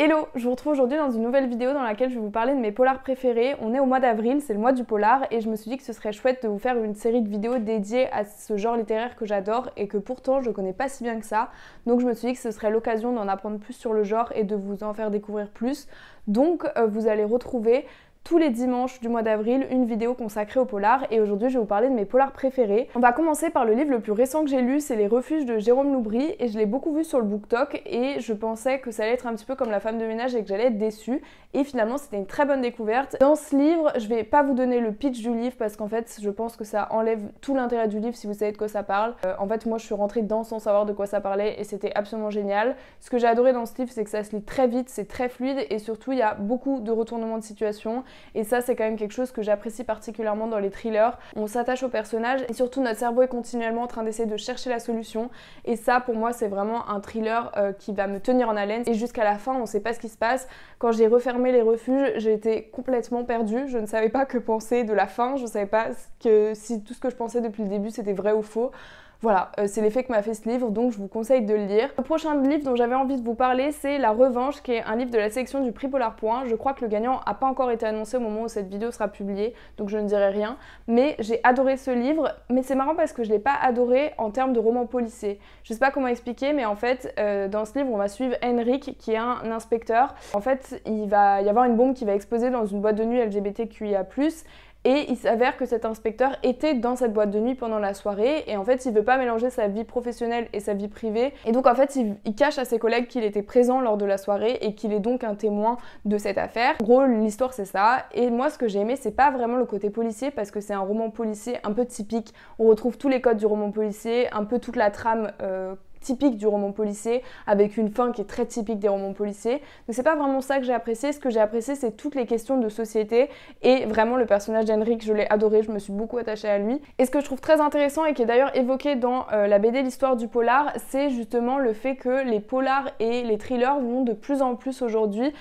Hello, je vous retrouve aujourd'hui dans une nouvelle vidéo dans laquelle je vais vous parler de mes polars préférés. On est au mois d'avril, c'est le mois du polar et je me suis dit que ce serait chouette de vous faire une série de vidéos dédiées à ce genre littéraire que j'adore et que pourtant je connais pas si bien que ça. Donc je me suis dit que ce serait l'occasion d'en apprendre plus sur le genre et de vous en faire découvrir plus. Donc vous allez retrouver tous les dimanches du mois d'avril une vidéo consacrée au polar et aujourd'hui je vais vous parler de mes polars préférés. On va commencer par le livre le plus récent que j'ai lu, c'est Les Refuges de Jérôme Loubry et je l'ai beaucoup vu sur le BookTok et je pensais que ça allait être un petit peu comme La Femme de ménage et que j'allais être déçue et finalement c'était une très bonne découverte. Dans ce livre, je vais pas vous donner le pitch du livre parce qu'en fait je pense que ça enlève tout l'intérêt du livre si vous savez de quoi ça parle. En fait moi je suis rentrée dedans sans savoir de quoi ça parlait et c'était absolument génial. Ce que j'ai adoré dans ce livre c'est que ça se lit très vite, c'est très fluide et surtout il y a beaucoup de retournements de situation. Et ça, c'est quand même quelque chose que j'apprécie particulièrement dans les thrillers. On s'attache au personnage et surtout notre cerveau est continuellement en train d'essayer de chercher la solution. Et ça, pour moi, c'est vraiment un thriller qui va me tenir en haleine. Et jusqu'à la fin, on ne sait pas ce qui se passe. Quand j'ai refermé les refuges, j'ai été complètement perdue. Je ne savais pas que penser de la fin. Je ne savais pas si tout ce que je pensais depuis le début, c'était vrai ou faux. Voilà, c'est l'effet que m'a fait ce livre, donc je vous conseille de le lire. Le prochain livre dont j'avais envie de vous parler, c'est La Revanche, qui est un livre de la sélection du prix Polar Point. Je crois que le gagnant n'a pas encore été annoncé au moment où cette vidéo sera publiée, donc je ne dirai rien. Mais j'ai adoré ce livre, mais c'est marrant parce que je ne l'ai pas adoré en termes de roman policier. Je ne sais pas comment expliquer, mais en fait, dans ce livre, on va suivre Henrik, qui est un inspecteur. En fait, il va y avoir une bombe qui va exploser dans une boîte de nuit LGBTQIA+. Et il s'avère que cet inspecteur était dans cette boîte de nuit pendant la soirée et en fait il veut pas mélanger sa vie professionnelle et sa vie privée et donc en fait il cache à ses collègues qu'il était présent lors de la soirée et qu'il est donc un témoin de cette affaire. En gros l'histoire c'est ça et moi ce que j'ai aimé c'est pas vraiment le côté policier parce que c'est un roman policier un peu typique, on retrouve tous les codes du roman policier, un peu toute la trame typique du roman policier avec une fin qui est très typique des romans policiers. Donc c'est pas vraiment ça que j'ai apprécié, ce que j'ai apprécié c'est toutes les questions de société et vraiment le personnage d'Henrik, je l'ai adoré, je me suis beaucoup attachée à lui. Et ce que je trouve très intéressant et qui est d'ailleurs évoqué dans la BD L'Histoire du polar, c'est justement le fait que les polars et les thrillers vont de plus en plus aujourd'hui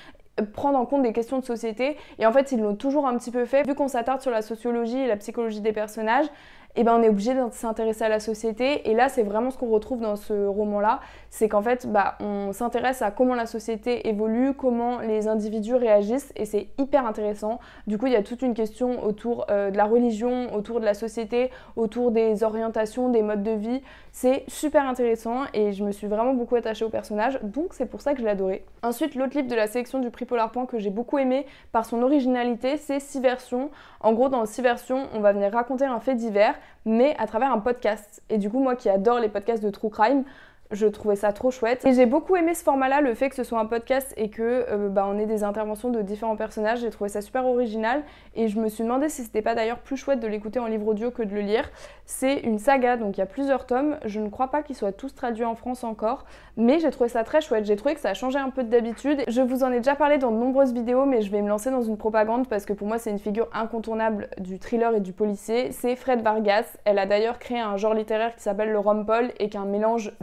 prendre en compte des questions de société et en fait ils l'ont toujours un petit peu fait. Vu qu'on s'attarde sur la sociologie et la psychologie des personnages, et ben on est obligé de s'intéresser à la société et là c'est vraiment ce qu'on retrouve dans ce roman là, c'est qu'en fait on s'intéresse à comment la société évolue, comment les individus réagissent et c'est hyper intéressant. Du coup il y a toute une question autour de la religion, autour de la société, autour des orientations, des modes de vie, c'est super intéressant et je me suis vraiment beaucoup attachée au personnage donc c'est pour ça que je l'ai adoré. Ensuite l'autre livre de la sélection du prix Polar Point que j'ai beaucoup aimé par son originalité c'est 6 versions. En gros dans 6 versions on va venir raconter un fait divers mais à travers un podcast. Et du coup, moi qui adore les podcasts de True Crime, je trouvais ça trop chouette. Et j'ai beaucoup aimé ce format-là, le fait que ce soit un podcast et que on ait des interventions de différents personnages. J'ai trouvé ça super original et je me suis demandé si c'était pas d'ailleurs plus chouette de l'écouter en livre audio que de le lire. C'est une saga, donc il y a plusieurs tomes. Je ne crois pas qu'ils soient tous traduits en France encore, mais j'ai trouvé ça très chouette. J'ai trouvé que ça a changé un peu d'habitude. Je vous en ai déjà parlé dans de nombreuses vidéos, mais je vais me lancer dans une propagande parce que pour moi c'est une figure incontournable du thriller et du policier. C'est Fred Vargas. Elle a d'ailleurs créé un genre littéraire qui s'appelle le rom-pol et qui est un mélange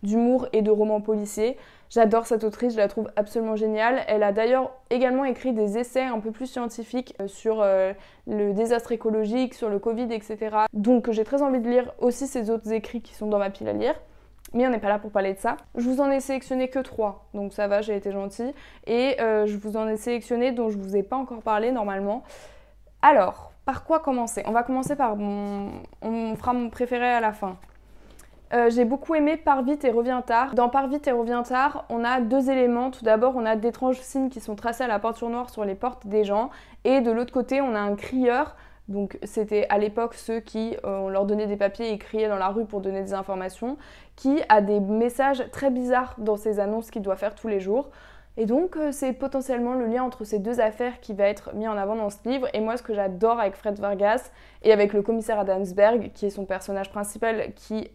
d'humour et de romans policiers. J'adore cette autrice, je la trouve absolument géniale. Elle a d'ailleurs également écrit des essais un peu plus scientifiques sur le désastre écologique, sur le Covid, etc. Donc j'ai très envie de lire aussi ses autres écrits qui sont dans ma pile à lire. Mais on n'est pas là pour parler de ça. Je vous en ai sélectionné que 3, donc ça va, j'ai été gentille. Et je vous en ai sélectionné dont je vous ai pas encore parlé normalement. Alors, par quoi commencer? On va commencer par on fera mon préféré à la fin. J'ai beaucoup aimé Pars vite et reviens tard. Dans Pars vite et reviens tard, on a 2 éléments. Tout d'abord, on a d'étranges signes qui sont tracés à la peinture noire sur les portes des gens. Et de l'autre côté, on a un crieur. Donc c'était à l'époque ceux qui, on leur donnait des papiers et criaient dans la rue pour donner des informations, qui a des messages très bizarres dans ses annonces qu'il doit faire tous les jours. Et donc c'est potentiellement le lien entre ces 2 affaires qui va être mis en avant dans ce livre. Et moi ce que j'adore avec Fred Vargas et avec le commissaire Adamsberg, qui est son personnage principal, qui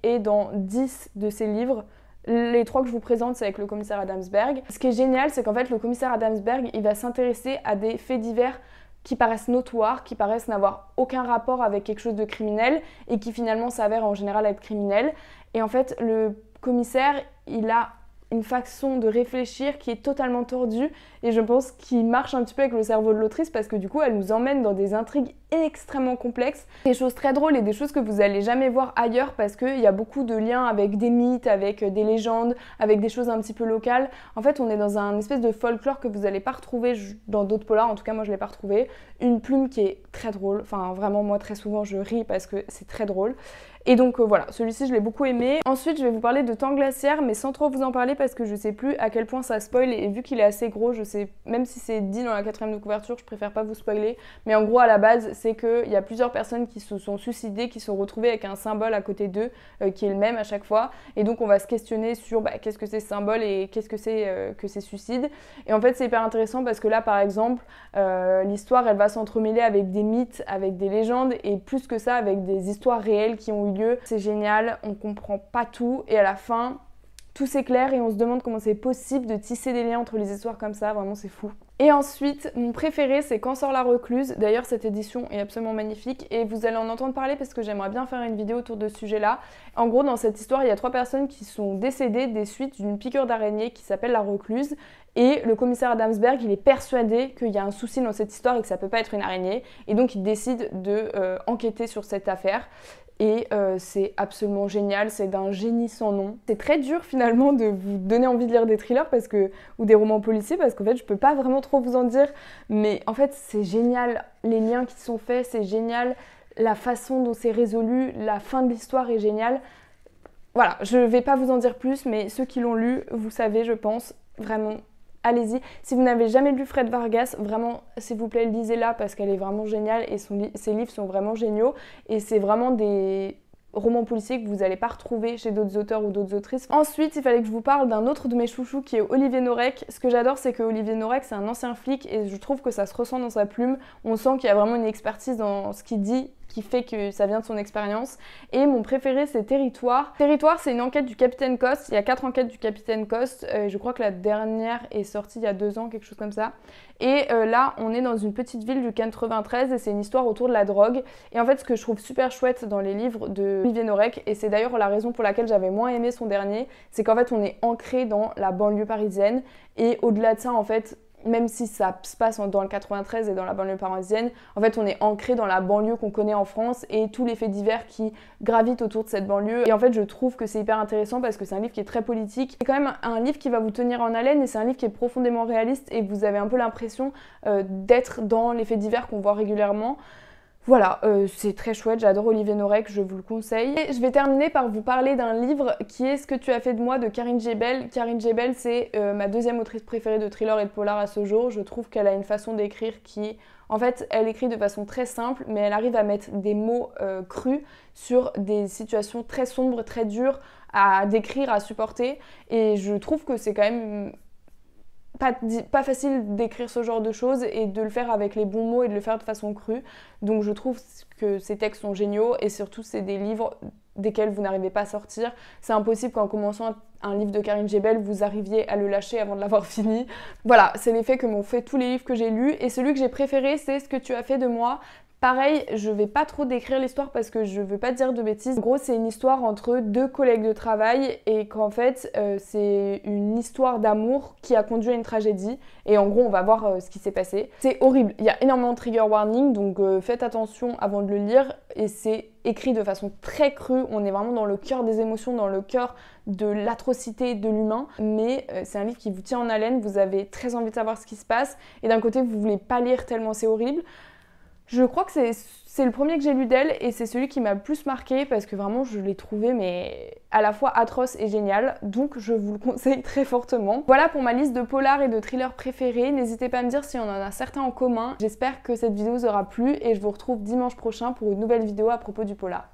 est dans 10 de ses livres. Les 3 que je vous présente, c'est avec le commissaire Adamsberg. Ce qui est génial, c'est qu'en fait le commissaire Adamsberg, il va s'intéresser à des faits divers qui paraissent notoires, qui paraissent n'avoir aucun rapport avec quelque chose de criminel et qui finalement s'avèrent en général être criminels. Et en fait, le commissaire, il a une façon de réfléchir qui est totalement tordue et je pense qu'il marche un petit peu avec le cerveau de l'autrice parce que du coup elle nous emmène dans des intrigues extrêmement complexes, des choses très drôles et des choses que vous allez jamais voir ailleurs parce qu'il y a beaucoup de liens avec des mythes, avec des légendes, avec des choses un petit peu locales. En fait on est dans un espèce de folklore que vous n'allez pas retrouver dans d'autres polars, en tout cas moi je l'ai pas retrouvé. Une plume qui est très drôle, enfin vraiment moi très souvent je ris parce que c'est très drôle. Et donc voilà, celui-ci je l'ai beaucoup aimé. Ensuite je vais vous parler de Temps glaciaire mais sans trop vous en parler parce que je sais plus à quel point ça spoil et vu qu'il est assez gros, je sais, même si c'est dit dans la 4e de couverture, je préfère pas vous spoiler. Mais en gros à la base c'est qu'il y a plusieurs personnes qui se sont suicidées, qui sont retrouvées avec un symbole à côté d'eux qui est le même à chaque fois. Et donc on va se questionner sur qu'est-ce que c'est ce symbole et qu'est-ce que c'est suicide. Et en fait c'est hyper intéressant parce que là par exemple l'histoire elle va s'entremêler avec des mythes, avec des légendes et plus que ça avec des histoires réelles qui ont eu lieu. C'est génial, on comprend pas tout et à la fin tout s'éclaire et on se demande comment c'est possible de tisser des liens entre les histoires comme ça, vraiment c'est fou. Et ensuite, mon préféré c'est Quand sort la recluse. D'ailleurs cette édition est absolument magnifique et vous allez en entendre parler parce que j'aimerais bien faire une vidéo autour de ce sujet-là. En gros dans cette histoire il y a 3 personnes qui sont décédées des suites d'une piqûre d'araignée qui s'appelle la recluse. Et le commissaire Adamsberg, il est persuadé qu'il y a un souci dans cette histoire et que ça peut pas être une araignée. Et donc il décide de enquêter sur cette affaire. Et c'est absolument génial, c'est d'un génie sans nom. C'est très dur finalement de vous donner envie de lire des thrillers ou des romans policiers parce qu'en fait je peux pas vraiment trop vous en dire. Mais en fait c'est génial, les liens qui sont faits, c'est génial, la façon dont c'est résolu, la fin de l'histoire est géniale. Voilà, je vais pas vous en dire plus mais ceux qui l'ont lu, vous savez je pense, vraiment. Allez-y. Si vous n'avez jamais lu Fred Vargas, vraiment, s'il vous plaît, lisez-la parce qu'elle est vraiment géniale et ses livres sont vraiment géniaux. Et c'est vraiment des romans policiers que vous n'allez pas retrouver chez d'autres auteurs ou d'autres autrices. Ensuite, il fallait que je vous parle d'un autre de mes chouchous qui est Olivier Norek. Ce que j'adore, c'est que Olivier Norek, c'est un ancien flic et je trouve que ça se ressent dans sa plume. On sent qu'il y a vraiment une expertise dans ce qu'il dit qui fait que ça vient de son expérience. Et mon préféré c'est Territoire. Territoire c'est une enquête du Capitaine Coste, il y a 4 enquêtes du Capitaine Coste, je crois que la dernière est sortie il y a 2 ans, quelque chose comme ça. Et là on est dans une petite ville du 93 et c'est une histoire autour de la drogue. Et en fait ce que je trouve super chouette dans les livres de Olivier Norek, et c'est d'ailleurs la raison pour laquelle j'avais moins aimé son dernier, c'est qu'en fait on est ancré dans la banlieue parisienne et au-delà de ça en fait, même si ça se passe dans le 93 et dans la banlieue parisienne, en fait on est ancré dans la banlieue qu'on connaît en France et tous les faits divers qui gravitent autour de cette banlieue. Et en fait je trouve que c'est hyper intéressant parce que c'est un livre qui est très politique. C'est quand même un livre qui va vous tenir en haleine et c'est un livre qui est profondément réaliste et vous avez un peu l'impression d'être dans les faits divers qu'on voit régulièrement. Voilà, c'est très chouette, j'adore Olivier Norek, je vous le conseille. Et je vais terminer par vous parler d'un livre qui est Ce que tu as fait de moi de Karine Jebel. Karine Jebel, c'est ma 2e autrice préférée de thriller et de polar à ce jour. Je trouve qu'elle a une façon d'écrire qui... En fait, elle écrit de façon très simple, mais elle arrive à mettre des mots crus sur des situations très sombres, très dures à décrire, à supporter. Et je trouve que c'est quand même... pas facile d'écrire ce genre de choses et de le faire avec les bons mots et de le faire de façon crue. Donc je trouve que ces textes sont géniaux et surtout c'est des livres desquels vous n'arrivez pas à sortir. C'est impossible qu'en commençant un livre de Karine Jebel, vous arriviez à le lâcher avant de l'avoir fini. Voilà, c'est l'effet que m'ont fait tous les livres que j'ai lus et celui que j'ai préféré c'est Ce que tu as fait de moi. Pareil, je vais pas trop décrire l'histoire parce que je veux pas dire de bêtises. En gros, c'est une histoire entre 2 collègues de travail et qu'en fait, c'est une histoire d'amour qui a conduit à une tragédie. Et en gros, on va voir ce qui s'est passé. C'est horrible. Il y a énormément de trigger warning, donc faites attention avant de le lire. Et c'est écrit de façon très crue. On est vraiment dans le cœur des émotions, dans le cœur de l'atrocité de l'humain. Mais c'est un livre qui vous tient en haleine. Vous avez très envie de savoir ce qui se passe. Et d'un côté, vous voulez pas lire tellement c'est horrible. Je crois que c'est le premier que j'ai lu d'elle et c'est celui qui m'a le plus marqué parce que vraiment je l'ai trouvé mais à la fois atroce et génial, donc je vous le conseille très fortement. Voilà pour ma liste de polars et de thrillers préférés, n'hésitez pas à me dire si on en a certains en commun. J'espère que cette vidéo vous aura plu et je vous retrouve dimanche prochain pour une nouvelle vidéo à propos du polar.